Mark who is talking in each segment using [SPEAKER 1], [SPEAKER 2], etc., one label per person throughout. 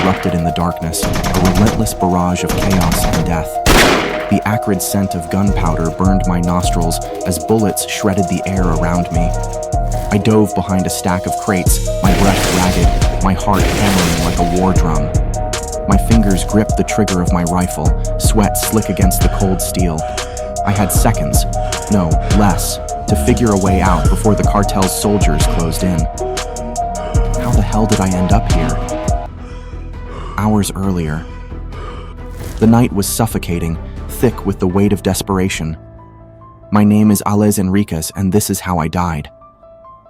[SPEAKER 1] erupted in the darkness, a relentless barrage of chaos and death. The acrid scent of gunpowder burned my nostrils as bullets shredded the air around me. I dove behind a stack of crates, my breath ragged, my heart hammering like a war drum. My fingers gripped the trigger of my rifle, sweat slick against the cold steel. I had seconds, no, less, to figure a way out before the cartel's soldiers closed in. How the hell did I end up here? Hours earlier. The night was suffocating, thick with the weight of desperation. My name is Ales Enriquez, and this is how I died.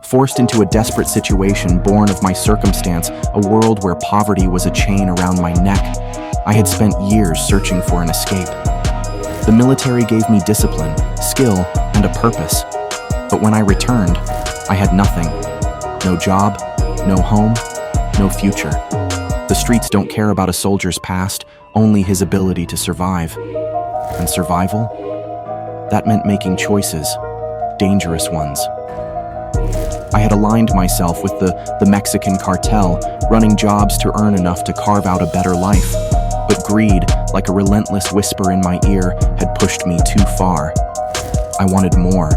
[SPEAKER 1] Forced into a desperate situation born of my circumstance, a world where poverty was a chain around my neck, I had spent years searching for an escape. The military gave me discipline, skill, and a purpose. But when I returned, I had nothing. No job, no home, no future. The streets don't care about a soldier's past, only his ability to survive. And survival? That meant making choices, dangerous ones. I had aligned myself with the Mexican cartel, running jobs to earn enough to carve out a better life. But greed, like a relentless whisper in my ear, had pushed me too far. I wanted more,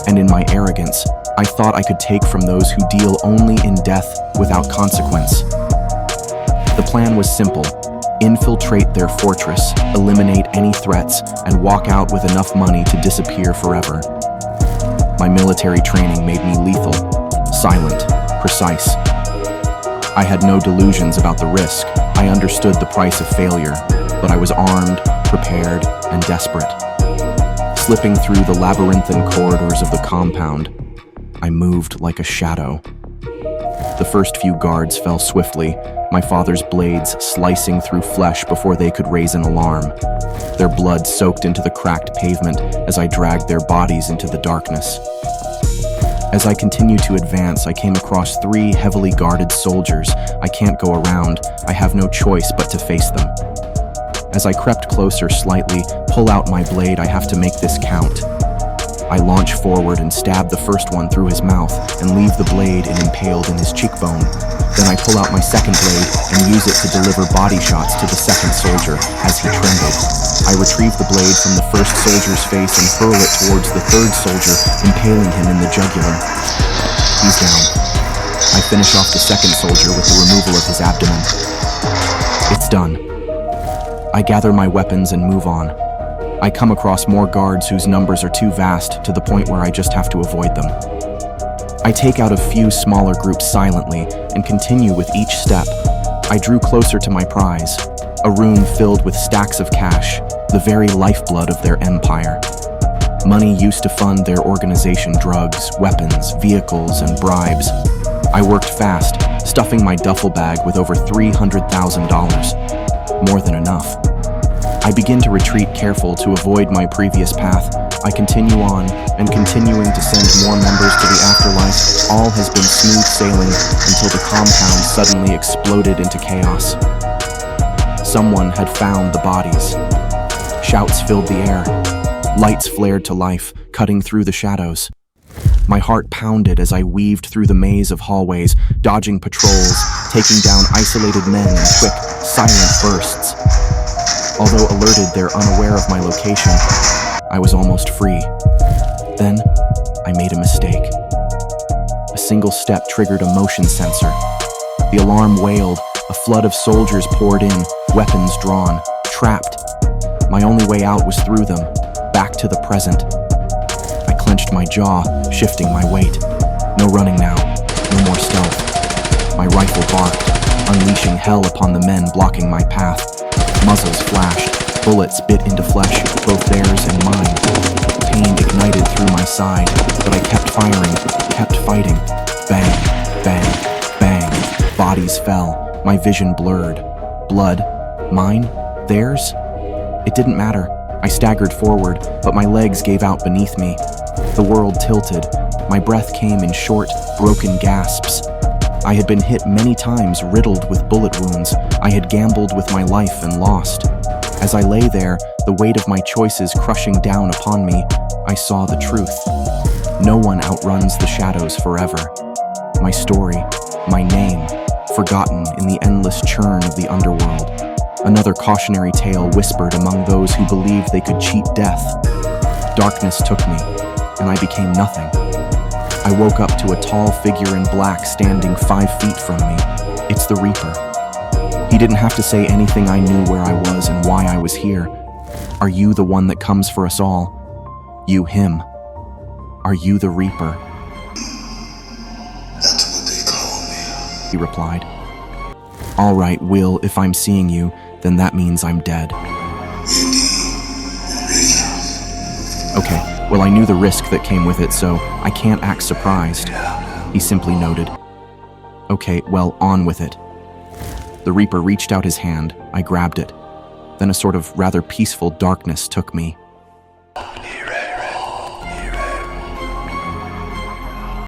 [SPEAKER 1] and in my arrogance, I thought I could take from those who deal only in death without consequence. The plan was simple: infiltrate their fortress, eliminate any threats, and walk out with enough money to disappear forever. My military training made me lethal, silent, precise. I had no delusions about the risk. I understood the price of failure, but I was armed, prepared, and desperate. Slipping through the labyrinthine corridors of the compound, I moved like a shadow. The first few guards fell swiftly, my father's blades slicing through flesh before they could raise an alarm. Their blood soaked into the cracked pavement as I dragged their bodies into the darkness. As I continued to advance, I came across 3 heavily guarded soldiers. I can't go around. I have no choice but to face them. As I crept closer slightly, pull out my blade. I have to make this count. I launch forward and stab the first one through his mouth and leave the blade impaled in his cheekbone. Then I pull out my second blade and use it to deliver body shots to the second soldier as he trembled. I retrieve the blade from the first soldier's face and hurl it towards the third soldier, impaling him in the jugular. He's down. I finish off the second soldier with the removal of his abdomen. It's done. I gather my weapons and move on. I come across more guards whose numbers are too vast to the point where I just have to avoid them. I take out a few smaller groups silently and continue with each step. I drew closer to my prize, a room filled with stacks of cash, the very lifeblood of their empire. Money used to fund their organization: drugs, weapons, vehicles, and bribes. I worked fast, stuffing my duffel bag with over $300,000. More than enough. I begin to retreat careful to avoid my previous path. I continue on, and continuing to send more members to the afterlife, all has been smooth sailing until the compound suddenly exploded into chaos. Someone had found the bodies. Shouts filled the air. Lights flared to life, cutting through the shadows. My heart pounded as I weaved through the maze of hallways, dodging patrols, taking down isolated men in quick, silent bursts. Although alerted, they're unaware of my location. I was almost free. Then, I made a mistake. A single step triggered a motion sensor. The alarm wailed, a flood of soldiers poured in, weapons drawn, trapped. My only way out was through them, back to the present. I clenched my jaw, shifting my weight. No running now, no more stealth. My rifle barked, unleashing hell upon the men blocking my path. Muzzles flashed, bullets bit into flesh, both theirs and mine. Pain ignited through my side, but I kept firing, kept fighting. Bang, bang, bang. Bodies fell, my vision blurred. Blood, mine, theirs? It didn't matter. I staggered forward, but my legs gave out beneath me. The world tilted. My breath came in short, broken gasps. I had been hit many times, riddled with bullet wounds. I had gambled with my life and lost. As I lay there, the weight of my choices crushing down upon me, I saw the truth. No one outruns the shadows forever. My story, my name, forgotten in the endless churn of the underworld. Another cautionary tale whispered among those who believed they could cheat death. Darkness took me, and I became nothing. I woke up to a tall figure in black standing 5 feet from me. It's the Reaper. He didn't have to say anything. I knew where I was and why I was here. Are you the one that comes for us all? You, him. Are you the Reaper?
[SPEAKER 2] That's what they call me,
[SPEAKER 1] he replied. All right, Will, if I'm seeing you, then that means I'm dead. Okay, well, I knew the risk that came with it, so I can't act surprised, he simply noted. Okay, well, on with it. The Reaper reached out his hand. I grabbed it. Then a sort of rather peaceful darkness took me.